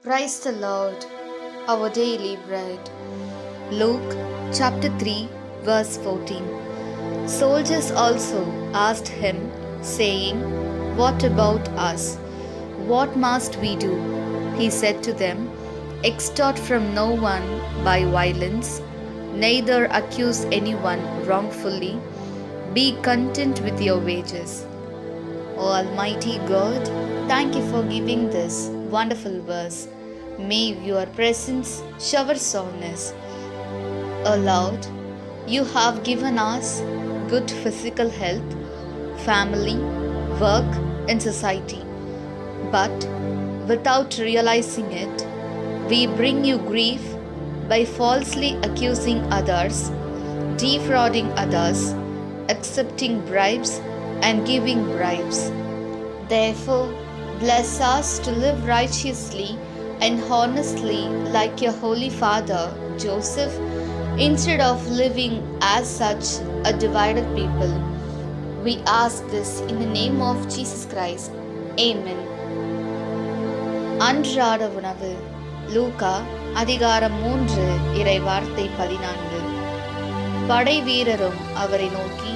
Praise the Lord, our daily bread. Luke chapter 3, verse 14. Soldiers also asked him, saying, "What about us? What must we do?" He said to them, "Extort from no one by violence, neither accuse anyone wrongfully. Be content with your wages." O Almighty God, thank you for giving this wonderful verse. May your presence shower on us. O Lord, you have given us good physical health, family, work, and society. But without realizing it, we bring you grief by falsely accusing others, defrauding others, accepting bribes, and giving bribes. Therefore, bless us to live righteously and honestly like your Holy Father, Joseph, instead of living as such a divided people. We ask this in the name of Jesus Christ. Amen. அன்றாட உணவு. லூக்கா அதிகாரம் 3 இறை வார்த்தை 14. படை வீரரும் அவரை நோக்கி,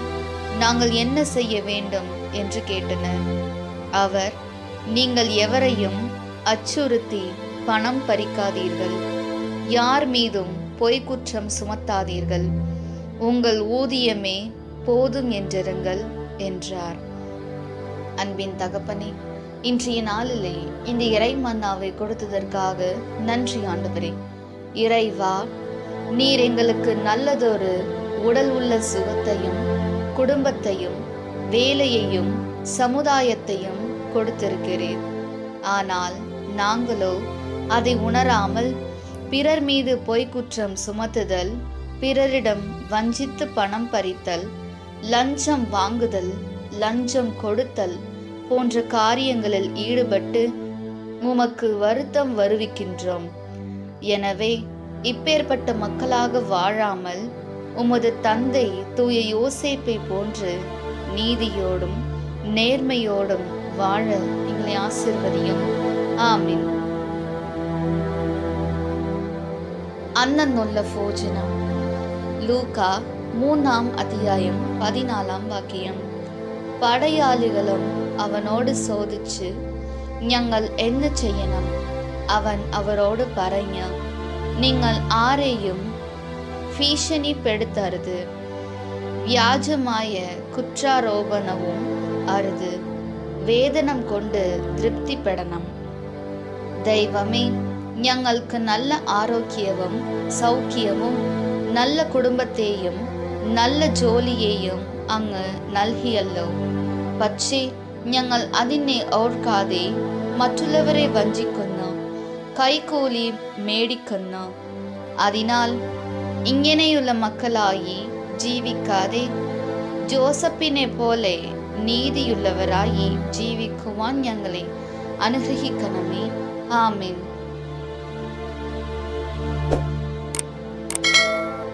"நாங்கள் என்ன செய்ய வேண்டும்?" என்று கேட்டனர். அவர், "நீங்கள் எவரையும் அச்சுறுத்தி பணம் பறிக்காதீர்கள், யார் மீதும் பொய்க்குற்றம் சுமத்தாதீர்கள், உங்கள் ஊதியமே போதும் என்றிருங்கள்" என்றார். அன்பின் தகப்பனே, இன்றைய நாளிலே இந்த இறை மன்னாவை கொடுத்ததற்காக நன்றி ஆண்டவரே. இறைவா, நீர் எங்களுக்கு நல்லதொரு உடல் உள்ள சுகத்தையும் குடும்பத்தையும் வேலையையும் சமுதாயத்தையும் கொடுத்திருக்கிறீர். ஆனால் நாங்களோ அதை உணராமல் பிறர் மீது பொய்க்குற்றம் சுமத்துதல், பிறரிடம் வஞ்சித்து பணம் பறித்தல், லஞ்சம் வாங்குதல், லஞ்சம் கொடுத்தல் போன்ற காரியங்களில் ஈடுபட்டு உமக்கு வருத்தம் வருவிக்கின்றோம். எனவே இப்பேற்பட்ட மக்களாக வாழாமல் உமது தந்தை தூய யோசேப்பை போன்று நீதியோடும் நேர்மையோடும் வாழ எங்களை ஆசீர்வதியும். ஆமீன். അന്നുള്ള ഭോജനം. ലൂക്കാ 3 അധ്യായം 14 വാക്യം. പടയാളികളും അവനോട് ചോദിച്ച്, "ഞങ്ങൾ എന്ത് ചെയ്യണം?" അവൻ അവരോട് പറഞ്ഞു, "നിങ്ങൾ ആരെയും ഭീഷണിപ്പെടുത്തരുത്, വ്യാജമായ കുറ്റാരോപണവും അരുത്, വേതനം കൊണ്ട് തൃപ്തിപ്പെടണം." ദൈവമേ, ഞങ്ങൾക്ക് നല്ല ആരോഗ്യവും സൗഖ്യവും നല്ല കുടുംബത്തെയും നല്ല ജോലിയെയും അങ്ങ് നൽകിയല്ലോ. പക്ഷേ ഞങ്ങൾ അതിനെ ഓർക്കാതെ മറ്റുള്ളവരെ വഞ്ചിക്കുന്നു, കൈക്കൂലി മേടിക്കുന്നു. അതിനാൽ ഇങ്ങനെയുള്ള മക്കളായി ജീവിക്കാതെ ജോസഫിനെ പോലെ നീതിയുള്ളവരായി ജീവിക്കുവാൻ ഞങ്ങളെ അനുഗ്രഹിക്കണമേ. ആമേൻ.